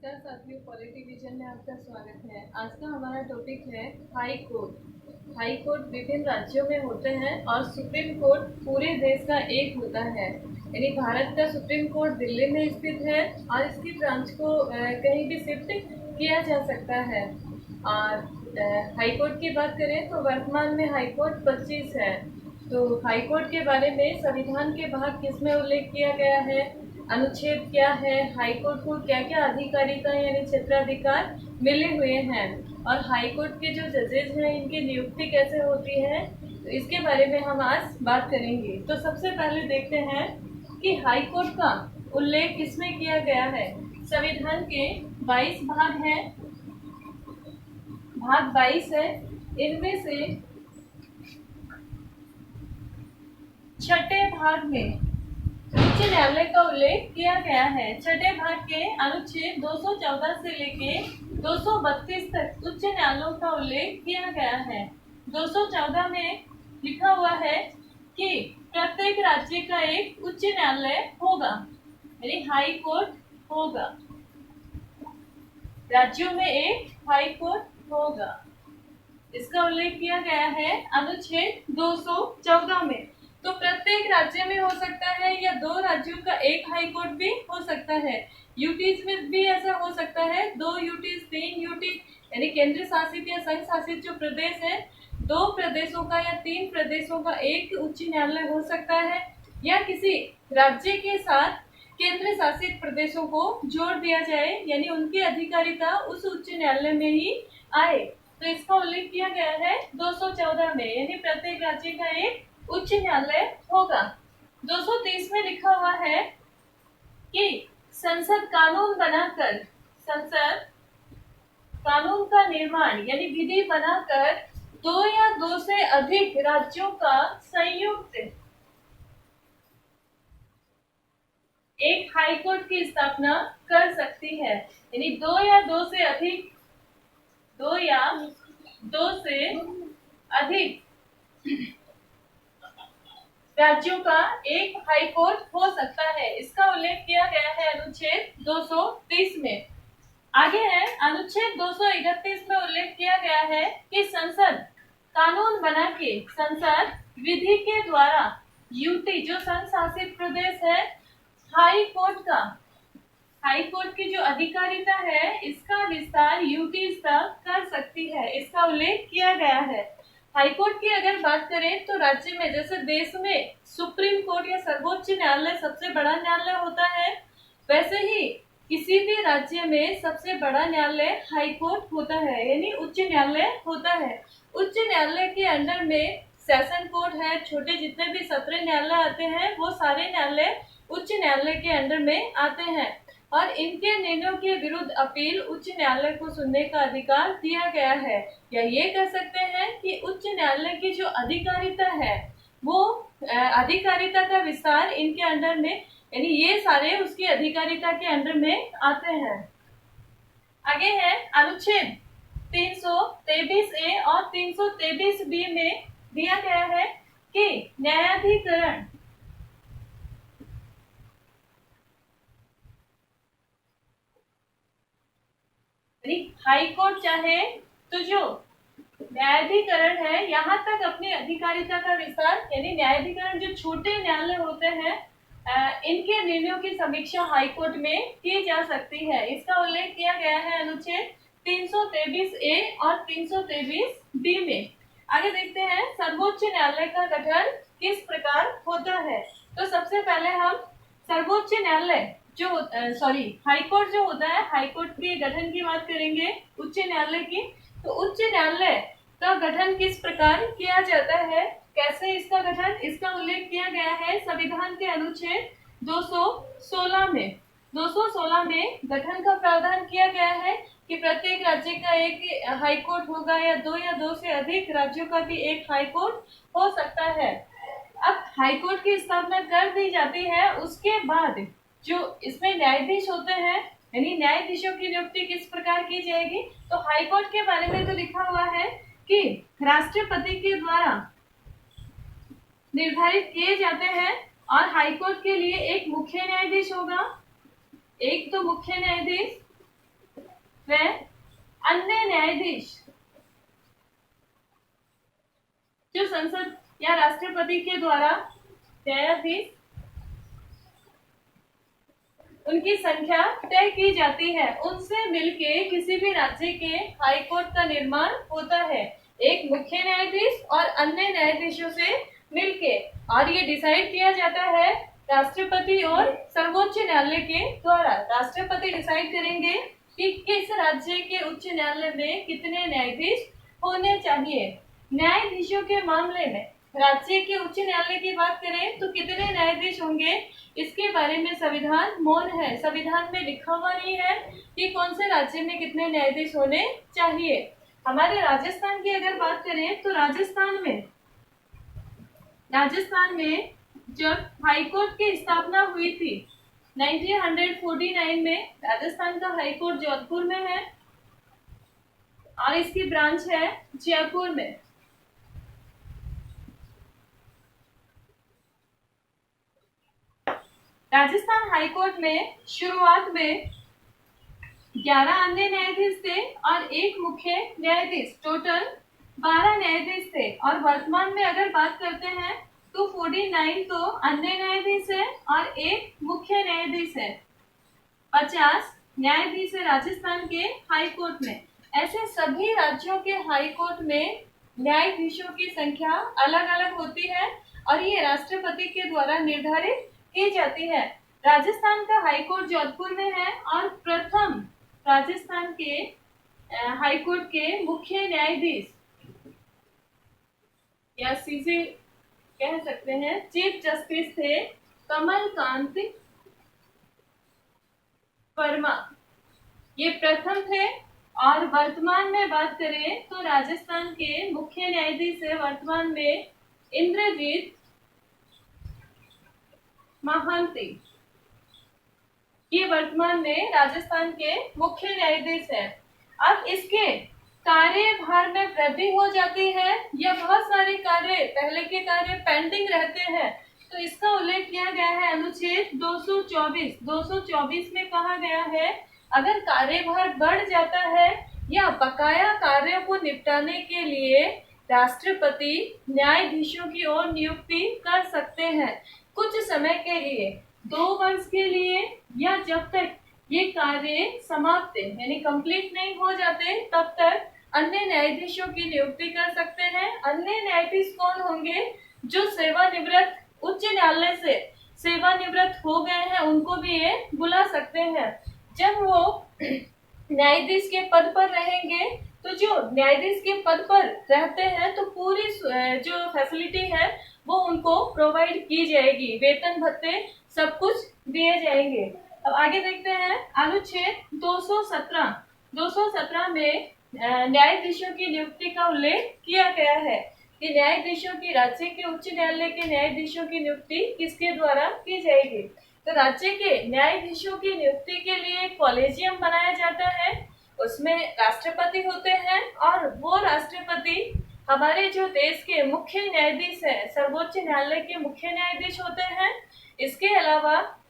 नमस्कार साथियों, polity vision में आपका स्वागत है। आज का हमारा टॉपिक है हाई कोर्ट। हाई कोर्ट विभिन्न राज्यों में होते हैं और सुप्रीम कोर्ट पूरे देश का एक होता है। यानी भारत का सुप्रीम कोर्ट दिल्ली में स्थित है और इसकी ब्रांच को कहीं भी शिफ्ट किया जा सकता है। और हाई कोर्ट की बात करें तो वर्तमान में हाई कोर्ट 25 है। तो हाई कोर्ट के बारे में संविधान के भाग किसमें उल्लेख किया गया है, अनुच्छेद क्या है, हाई कोर्ट को क्या क्या अधिकारिता यानी क्षेत्राधिकार मिले हुए हैं और हाई कोर्ट के जो जजेज हैं इनकी नियुक्ति कैसे होती है, तो इसके बारे में हम आज बात करेंगे। तो सबसे पहले देखते हैं कि हाई कोर्ट का उल्लेख किसमें किया गया है। संविधान के 22 भाग हैं, भाग 22 है। इनमें से छठे भाग में उच्च न्यायालय का उल्लेख किया गया है। छठे भाग के अनुच्छेद 214 से लेके 232 तक उच्च न्यायालयों का उल्लेख किया गया है। 214 में लिखा हुआ है कि प्रत्येक राज्य का एक उच्च न्यायालय होगा, यानी हाई कोर्ट होगा। राज्यों में एक हाई कोर्ट होगा, इसका उल्लेख किया गया है अनुच्छेद 214 में। तो प्रत्येक राज्य में हो सकता है या दो राज्यों का एक हाई कोर्ट भी हो सकता है। यूटीज में भी ऐसा हो सकता है, 2 यूटीज 3 यूटी यानी केंद्र शासित या संघ शासित जो प्रदेश है, 2 प्रदेशों का या 3 प्रदेशों का एक उच्च न्यायालय हो सकता है, या किसी राज्य के साथ केंद्र शासित प्रदेशों को जोड़ दिया जाए यानी उनकी अधिकारिता उस उच्च न्यायालय में ही आए। तो इसका उल्लेख किया गया है 214 में, यानी प्रत्येक राज्य का एक उच्च न्यायालय होगा। 230 में लिखा हुआ है कि संसद कानून बनाकर, संसद कानून का निर्माण यानी विधि बनाकर 2 या 2 से अधिक राज्यों का संयुक्त एक हाई कोर्ट की स्थापना कर सकती है। यानी 2 या 2 से अधिक, 2 या 2 से अधिक राज्यों का एक हाई कोर्ट हो सकता है। इसका उल्लेख किया गया है अनुच्छेद 230 में। आगे है अनुच्छेद 231 में उल्लेख किया गया है कि संसद कानून बना के संसद विधि के द्वारा यूटी जो संघ शासित प्रदेश है, हाई कोर्ट की जो अधिकारिता है इसका विस्तार यूटी तक कर सकती है। इसका उल्लेख किया गया है। हाई कोर्ट की अगर बात करें तो राज्य में, जैसे देश में सुप्रीम कोर्ट या सर्वोच्च न्यायालय सबसे बड़ा न्यायालय होता है, वैसे ही किसी भी राज्य में सबसे बड़ा न्यायालय हाई कोर्ट होता है, यानी उच्च न्यायालय होता है। उच्च न्यायालय के अंडर में सेशन कोर्ट है, छोटे जितने भी सत्र न्यायालय आते हैं वो सारे न्यायालय उच्च न्यायालय के अंडर में आते हैं और इनके निर्णयों के विरुद्ध अपील उच्च न्यायालय को सुनने का अधिकार दिया गया है। या ये कह सकते हैं कि उच्च न्यायालय की जो अधिकारिता है वो अधिकारिता का विस्तार इनके अंडर में, यानी ये सारे उसकी अधिकारिता के अंडर में आते हैं। आगे है अनुच्छेद 323A और 323B में दिया गया है कि न्यायाधिकरण हाई कोर्ट चाहे तो जो न्यायाधिकरण है यहाँ तक अपनी अधिकारिता का विस्तार, यानी न्यायाधिकरण जो छोटे न्यायालय होते हैं इनके निर्णयों की समीक्षा हाई कोर्ट में की जा सकती है। इसका उल्लेख किया गया है अनुच्छेद 323A और 323B में। आगे देखते हैं सर्वोच्च न्यायालय का गठन किस प्रकार होता है। तो सबसे पहले हम सर्वोच्च न्यायालय जो हाई कोर्ट जो होता है, हाई कोर्ट के गठन की बात करेंगे उच्च न्यायालय की। तो उच्च न्यायालय का गठन किस प्रकार किया जाता है, कैसे इसका गठन, इसका उल्लेख किया गया है संविधान के अनुच्छेद 216 में। 216 में गठन का प्रावधान किया गया है कि प्रत्येक राज्य का एक हाई कोर्ट होगा या 2 से अधिक राज्यों का भी एक हाई कोर्ट हो सकता है। अब हाई कोर्ट की स्थापना कर दी जाती है, उसके बाद जो इसमें न्यायाधीश होते हैं, यानी न्यायाधीशों की नियुक्ति किस प्रकार की जाएगी। तो हाई कोर्ट के बारे में तो लिखा हुआ है कि राष्ट्रपति के द्वारा निर्धारित किए जाते हैं और हाई कोर्ट के लिए एक मुख्य न्यायाधीश होगा, एक तो मुख्य न्यायाधीश व अन्य न्यायाधीश जो संसद या राष्ट्रपति के द्वारा न्यायाधीश उनकी संख्या तय की जाती है, उनसे मिलके किसी भी राज्य के हाई कोर्ट का निर्माण होता है, एक मुख्य न्यायाधीश और अन्य न्यायाधीशों से मिलके। और ये डिसाइड किया जाता है राष्ट्रपति और सर्वोच्च न्यायालय के द्वारा। राष्ट्रपति डिसाइड करेंगे कि किस राज्य के उच्च न्यायालय में कितने न्यायाधीश होने चाहिए। न्यायाधीशों के मामले में राज्य के उच्च न्यायालय की बात करें तो कितने न्यायाधीश होंगे, इसके बारे में संविधान मौन है। संविधान में लिखा हुआ नहीं है कि कौन से राज्य में कितने न्यायाधीश होने चाहिए। हमारे राजस्थान की अगर बात करें तो राजस्थान में जब हाईकोर्ट की स्थापना हुई थी 1949 में, राजस्थान का हाईकोर्ट जोधपुर में है और इसकी ब्रांच है जयपुर में। राजस्थान हाईकोर्ट में शुरुआत में 11 अन्य न्यायाधीश थे और एक मुख्य न्यायाधीश, टोटल 12 न्यायाधीश थे। और वर्तमान में अगर बात करते हैं तो 49 तो अन्य न्यायाधीश है और एक मुख्य न्यायाधीश है। 50 न्यायाधीश है राजस्थान के हाई कोर्ट में। ऐसे सभी राज्यों के हाई कोर्ट में न्यायाधीशों की संख्या अलग अलग होती है और ये राष्ट्रपति के द्वारा निर्धारित की जाती है। राजस्थान का हाई कोर्ट जोधपुर में है और प्रथम राजस्थान के हाई कोर्ट के मुख्य न्यायाधीश या सीधे कह सकते हैं चीफ जस्टिस थे कमलकांत वर्मा, ये प्रथम थे। और वर्तमान में बात करें तो राजस्थान के मुख्य न्यायाधीश है वर्तमान में इंद्रजीत महांती, ये वर्तमान में राजस्थान के मुख्य न्यायाधीश हैं। अब इसके कार्यभार में वृद्धि हो जाती है या बहुत सारे कार्य पहले के कार्य पेंडिंग रहते हैं तो इसका उल्लेख किया गया है अनुच्छेद 224 में कहा गया है अगर कार्यभार बढ़ जाता है या बकाया कार्यों को निपटाने के लिए राष्ट्रपति न्यायाधीशों की ओर नियुक्ति कर सकते हैं कुछ समय के लिए, 2 वर्ष के लिए, या जब तक ये कार्य समाप्त यानी कंप्लीट नहीं हो जाते तब तक अन्य न्यायाधीशों की नियुक्ति कर सकते हैं। अन्य न्यायाधीश कौन होंगे, जो सेवानिवृत्त उच्च न्यायालय से सेवानिवृत्त हो गए हैं उनको भी ये बुला सकते हैं। जब वो न्यायाधीश के पद पर रहेंगे तो जो न्यायाधीश के पद पर रहते हैं तो पूरी जो फैसिलिटी है वो उनको प्रोवाइड की जाएगी, वेतन भत्ते सब कुछ दिए जाएंगे। अब आगे देखते हैं अनुच्छेद 217 में न्यायाधीशों की नियुक्ति का उल्लेख किया गया है कि न्यायाधीशों की राज्य के उच्च न्यायालय के न्यायाधीशों की नियुक्ति किसके द्वारा की जाएगी। तो राज्य के न्यायाधीशों की नियुक्ति के लिए कॉलेजियम बनाया जाता है, उसमें राष्ट्रपति होते हैं और वो राष्ट्रपति हमारे जो देश के मुख्य न्यायाधीश है, सर्वोच्च न्यायालय के मुख्य न्यायाधीश होते हैं। इसके अलावा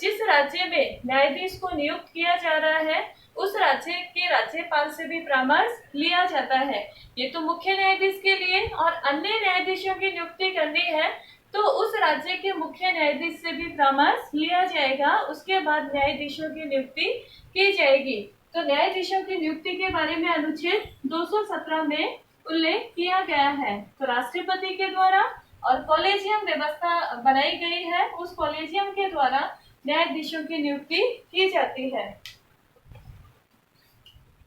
जिस राज्य में न्यायाधीश को नियुक्त किया जा रहा है उस राज्य के राज्यपाल से भी परामर्श लिया जाता है। ये तो मुख्य न्यायाधीश के लिए, और अन्य न्यायाधीशों की नियुक्ति करनी है तो उस राज्य के मुख्य न्यायाधीश से भी परामर्श लिया जाएगा, उसके बाद न्यायाधीशों की नियुक्ति की जाएगी। तो न्यायाधीशों की नियुक्ति के बारे में अनुच्छेद 217 में उल्लेख किया गया है। तो राष्ट्रपति के द्वारा और कॉलेजियम व्यवस्था बनाई गई है, उस कॉलेजियम के द्वारा न्यायाधीशों की नियुक्ति की जाती है।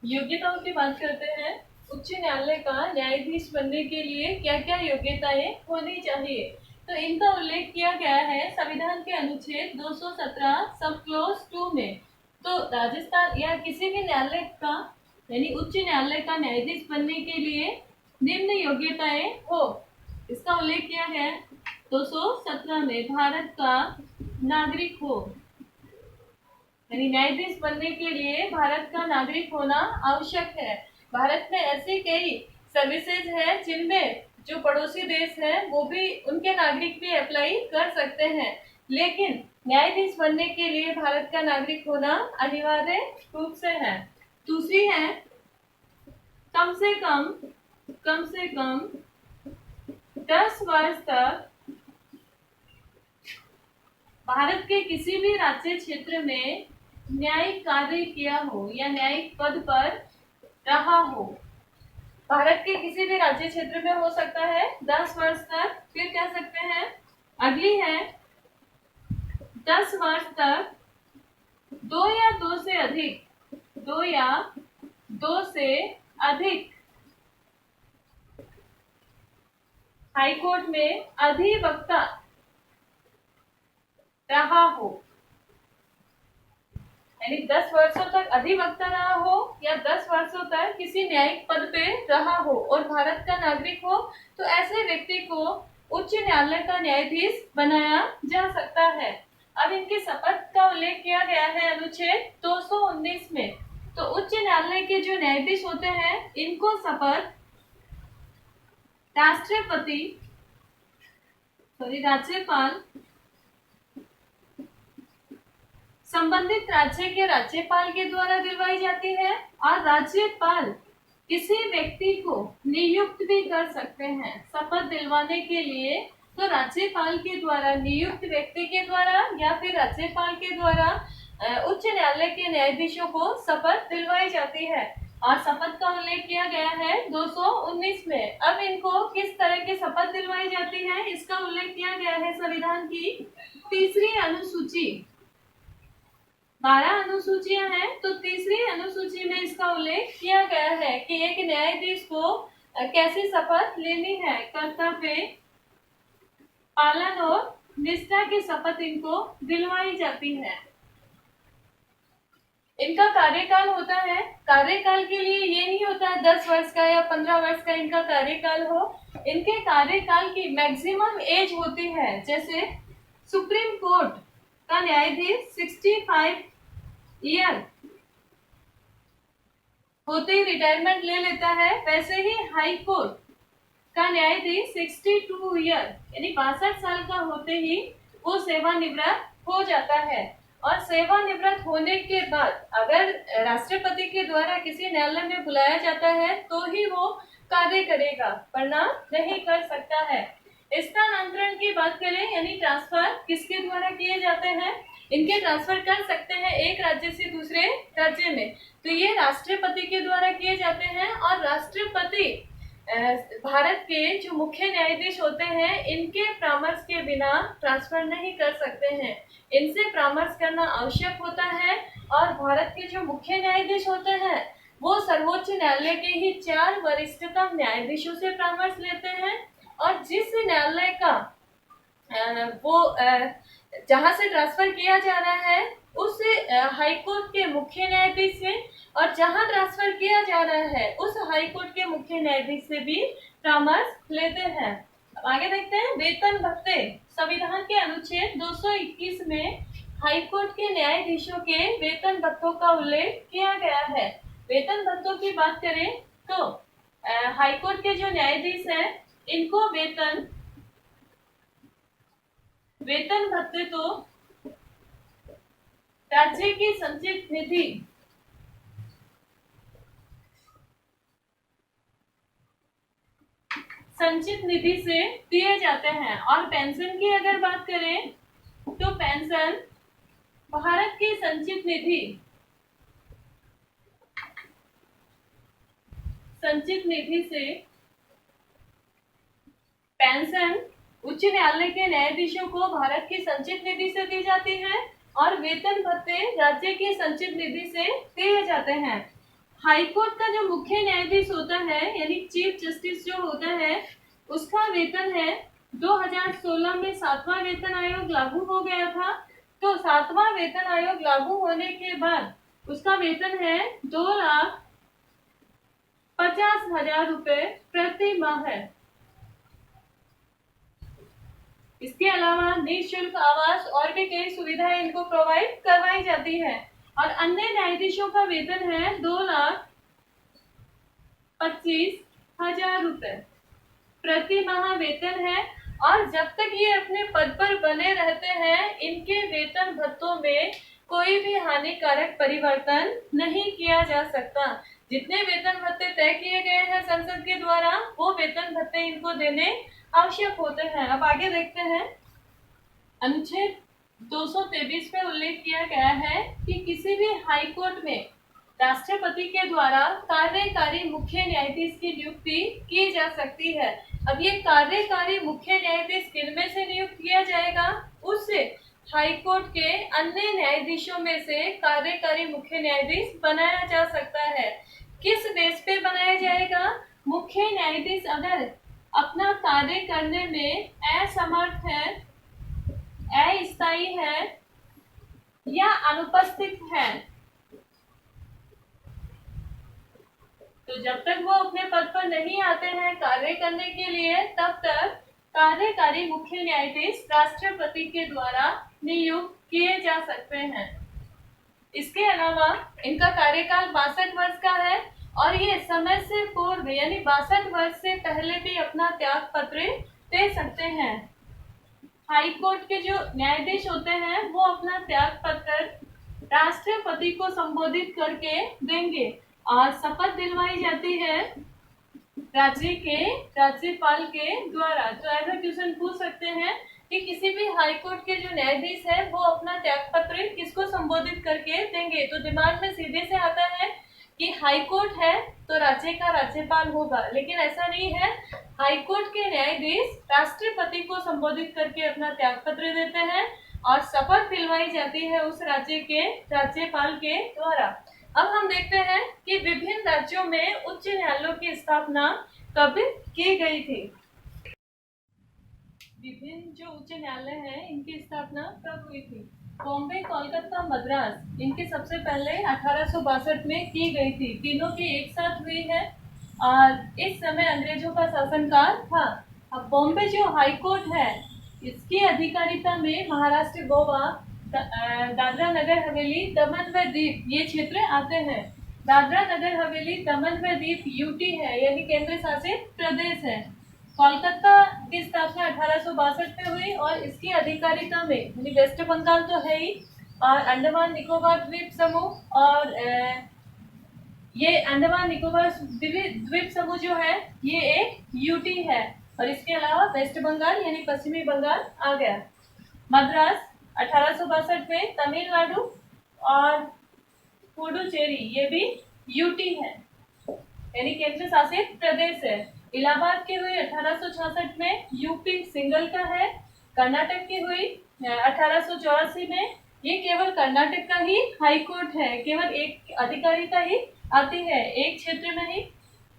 योग्यताओं की बात करते हैं। उच्च न्यायालय का न्यायाधीश बनने के लिए क्या क्या योग्यताएं होनी चाहिए, तो इनका उल्लेख किया गया है संविधान के अनुच्छेद 217 सब क्लोज 2 में। तो राजस्थान या किसी भी न्यायालय का यानी उच्च न्यायालय का न्यायाधीश बनने के लिए निम्न योग्यताएं हो, इसका उल्लेख किया गया है 217 में। भारत का नागरिक हो, यानी न्यायाधीश बनने के लिए भारत का नागरिक होना आवश्यक है। भारत में ऐसी कई सर्विसेज है जिनमें जो पड़ोसी देश है वो भी उनके नागरिक भी अप्लाई कर सकते हैं, लेकिन न्यायाधीश बनने के लिए भारत का नागरिक होना अनिवार्य रूप से है। दूसरी है कम से कम 10 वर्ष तक भारत के किसी भी राज्य क्षेत्र में न्यायिक कार्य किया हो या न्यायिक पद पर रहा हो। भारत के किसी भी राज्य क्षेत्र में हो सकता है 10 वर्ष तक। फिर कह सकते हैं अगली है 10 वर्ष तक 2 या 2 से अधिक हाईकोर्ट में अधिवक्ता रहा हो, यानी 10 वर्षों तक अधिवक्ता रहा हो या 10 वर्षों तक किसी न्यायिक पद पे रहा हो और भारत का नागरिक हो, तो ऐसे व्यक्ति को उच्च न्यायालय का न्यायाधीश बनाया जा सकता है। अब इनकी शपथ का उल्लेख किया गया है अनुच्छेद 219 में। तो उच्च न्यायालय के जो न्यायाधीश होते हैं इनको शपथ राज्यपाल संबंधित राज्य के राज्यपाल के द्वारा दिलवाई जाती है और राज्यपाल किसी व्यक्ति को नियुक्त भी कर सकते हैं शपथ दिलवाने के लिए। तो राज्यपाल के द्वारा नियुक्त व्यक्ति के द्वारा या फिर राज्यपाल के द्वारा उच्च न्यायालय के न्यायाधीशों को शपथ दिलवाई जाती है और शपथ का उल्लेख किया गया है 219 में। अब इनको किस तरह की शपथ दिलवाई जाती है इसका उल्लेख किया गया है संविधान की 3री अनुसूची। 12 अनुसूचियां हैं, तो 3री अनुसूची में इसका उल्लेख किया गया है कि एक न्यायाधीश को कैसी शपथ लेनी है। कर्तव्य पालन और निष्ठा की शपथ इनको दिलवाई जाती है। इनका कार्यकाल होता है, कार्यकाल के लिए ये नहीं होता है 10 वर्ष का या 15 वर्ष का इनका कार्यकाल हो। इनके कार्यकाल की मैक्सिमम एज होती है, जैसे सुप्रीम कोर्ट का न्यायाधीश 65 ईयर होते ही रिटायरमेंट ले लेता है, वैसे ही हाई कोर्ट का न्यायाधीश 62 ईयर यानी 62 साल का होते ही वो सेवानिवृत्त हो जाता है। और सेवानिवृत्त होने के बाद अगर राष्ट्रपति के द्वारा किसी न्यायालय में बुलाया जाता है तो ही वो कार्य करेगा, वरना नहीं कर सकता है। स्थानांतरण की बात करें यानी ट्रांसफर किसके द्वारा किए जाते हैं, इनके ट्रांसफर कर सकते हैं एक राज्य से दूसरे राज्य में, तो ये राष्ट्रपति के द्वारा किए जाते हैं। और राष्ट्रपति भारत के जो मुख्य न्यायाधीश होते हैं इनके परामर्श के बिना ट्रांसफर नहीं कर सकते हैं, इनसे परामर्श करना आवश्यक होता है। और भारत के जो मुख्य न्यायाधीश होते हैं वो सर्वोच्च न्यायालय के ही 4 वरिष्ठतम न्यायाधीशों से परामर्श लेते हैं और जिस न्यायालय का वो जहां से ट्रांसफर किया जा रहा है उस हाईकोर्ट के मुख्य न्यायाधीश से और जहां ट्रांसफर किया जा रहा है उस हाईकोर्ट के मुख्य न्यायाधीश से भी परामर्श लेते हैं। अब आगे देखते हैं वेतन भत्ते। संविधान के अनुच्छेद 221 में हाईकोर्ट के न्यायाधीशों के वेतन भत्तों का उल्लेख किया गया है। वेतन भत्तों की बात करें तो हाईकोर्ट के जो न्यायाधीश हैं इनको वेतन भत्ते तो राज्य की संचित निधि से दिए जाते हैं। और पेंशन की अगर बात करें तो पेंशन भारत की संचित निधि से पेंशन उच्च न्यायालय के न्यायाधीशों को भारत की संचित निधि से दी जाती है और वेतन भत्ते राज्य की संचित निधि से दिए जाते हैं। हाईकोर्ट का जो मुख्य न्यायाधीश होता है यानी चीफ जस्टिस जो होता है उसका वेतन है 2016 में 7वां वेतन आयोग लागू हो गया था। तो 7वां वेतन आयोग लागू होने के बाद उसका वेतन है 2,50,000 रुपए प्रति माह है। इसके अलावा निःशुल्क आवास और भी कई सुविधाएं इनको प्रोवाइड करवाई जाती है। और अन्य न्यायाधीशों का वेतन है 2,25,000 रुपए प्रति माह वेतन है। और जब तक ये अपने पद पर बने रहते हैं इनके वेतन भत्तों में कोई भी हानिकारक परिवर्तन नहीं किया जा सकता। जितने वेतन भत्ते तय किए गए हैं संसद के द्वारा, वो वेतन भत्ते इनको देने आवश्यक होते हैं। अब आगे देखते हैं। अनुच्छेद 223 में उल्लेख किया गया है कि किसी भी हाई कोर्ट में राष्ट्रपति के द्वारा कार्यकारी मुख्य न्यायाधीश की नियुक्ति की जा सकती है। अब ये कार्यकारी मुख्य न्यायाधीश किनमें से नियुक्त किया जाएगा? उससे हाई कोर्ट के अन्य न्यायाधीशों में से कार्यकारी मुख्य न्यायाधीश बनाया जा सकता है। किस बेस पे बनाया जाएगा? मुख्य न्यायाधीश अगर अपना कार्य करने में असमर्थ है, अस्थायी है या अनुपस्थित है, तो जब तक वो अपने पद पर नहीं आते हैं कार्य करने के लिए, तब तक कार्यकारी मुख्य न्यायाधीश राष्ट्रपति के द्वारा नियुक्त किए जा सकते हैं। इसके अलावा इनका कार्यकाल 62 वर्ष का है और ये समय से पूर्व यानी 62 वर्ष से पहले भी अपना त्याग पत्र दे सकते हैं। हाई कोर्ट के जो न्यायाधीश होते हैं वो अपना त्याग पत्र राष्ट्रपति को संबोधित करके देंगे और शपथ दिलवाई जाती है राज्य के राज्यपाल के द्वारा। तो ऐसा क्वेश्चन पूछ सकते हैं कि किसी भी हाई कोर्ट के जो न्यायाधीश है वो अपना त्याग पत्र किसको संबोधित करके देंगे? तो दिमाग में सीधे से आता है कि हाई कोर्ट है तो राज्य का राज्यपाल होगा, लेकिन ऐसा नहीं है। हाई कोर्ट के न्यायाधीश राष्ट्रपति को संबोधित करके अपना त्याग पत्र देते हैं और शपथ दिलवाई जाती है उस राज्य के राज्यपाल के द्वारा। अब हम देखते हैं कि विभिन्न राज्यों में उच्च न्यायालयों की स्थापना कब की गई थी। विभिन्न जो उच्च न्यायालय हैं इनकी स्थापना कब हुई थी? बॉम्बे, कोलकाता, मद्रास इनकी सबसे पहले 1862 में की गई थी। तीनों की एक साथ हुई है और इस समय अंग्रेजों का शासनकाल था। अब बॉम्बे जो हाई कोर्ट है इसकी अधिकारिता में महाराष्ट्र, गोवा, दादरा नगर हवेली, दमन व दीव ये क्षेत्र आते हैं। दादरा नगर हवेली, दमन व दीव यूटी है यानी केंद्र शासित प्रदेश है। कोलकाता की स्थापना 1862 में हुई और इसकी अधिकारिता में यानी वेस्ट बंगाल तो है ही और अंडमान निकोबार द्वीप समूह और ये अंडमान निकोबार द्वीप समूह जो है ये एक यूटी है और इसके अलावा वेस्ट बंगाल यानी पश्चिमी बंगाल आ गया। मद्रास 1862 में, तमिलनाडु और पुडुचेरी ये भी यूटी है यानी केंद्र शासित प्रदेश है। इलाहाबाद की हुई 1866 में, यूपी सिंगल का है। कर्नाटक की हुई 1884 में, ये केवल कर्नाटक का ही हाई कोर्ट है, केवल एक अधिकारिता ही आती है एक क्षेत्र में ही।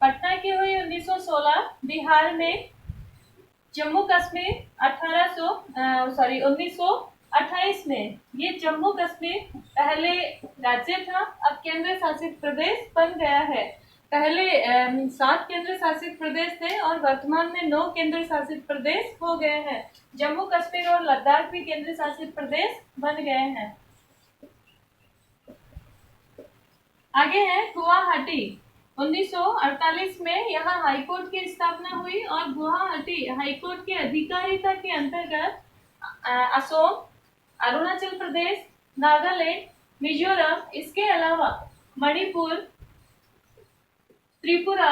पटना की हुई 1916, बिहार में। जम्मू कश्मीर 1928 में, ये जम्मू कश्मीर पहले राज्य था अब केंद्र शासित प्रदेश बन गया है। पहले 7 केंद्र शासित प्रदेश थे और वर्तमान में 9 केंद्र शासित प्रदेश हो गए हैं। जम्मू कश्मीर और लद्दाख भी केंद्र शासित प्रदेश बन गए हैं। आगे है गुवाहाटी। 1948 में यहाँ हाईकोर्ट की स्थापना हुई और गुवाहाटी हाईकोर्ट की अधिकारिता के अंतर्गत असम, अरुणाचल प्रदेश, नागालैंड, मिजोरम, इसके अलावा मणिपुर, त्रिपुरा,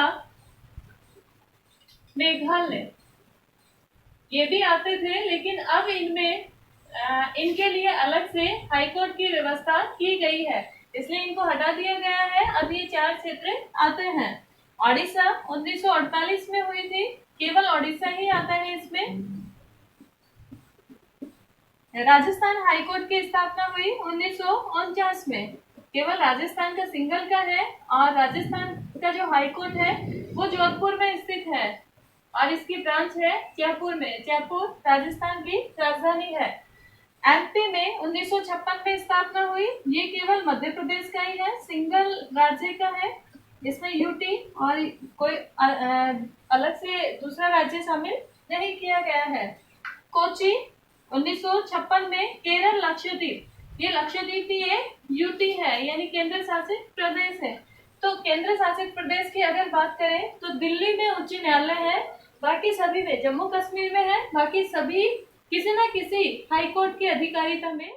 मेघालय ये भी आते थे, लेकिन अब इनमें इनके लिए अलग से हाईकोर्ट की व्यवस्था की गई है, इसलिए इनको हटा दिया गया है। अब ये 4 क्षेत्र आते हैं। ओडिशा 1948 में हुई थी, केवल ओडिशा ही आता है इसमें। राजस्थान हाईकोर्ट की स्थापना हुई 1949 में, केवल राजस्थान का सिंगल का है और राजस्थान का जो हाईकोर्ट है वो जोधपुर में स्थित है और इसकी ब्रांच है जयपुर में। जयपुर राजस्थान की राजधानी है। एमपी में 1956 में स्थापना हुई, ये केवल मध्य प्रदेश का ही है, सिंगल राज्य का है, इसमें यूटी और कोई अलग से दूसरा राज्य शामिल नहीं किया गया है। कोची 1956 में, केरल लक्षद्वीप, ये लक्षद्वीप भी एक यूटी है यानी केंद्र शासित प्रदेश है। तो केंद्र शासित प्रदेश की अगर बात करें तो दिल्ली में उच्च न्यायालय है, बाकी सभी में, जम्मू कश्मीर में है, बाकी सभी किसी न किसी हाई कोर्ट की अधिकारिता में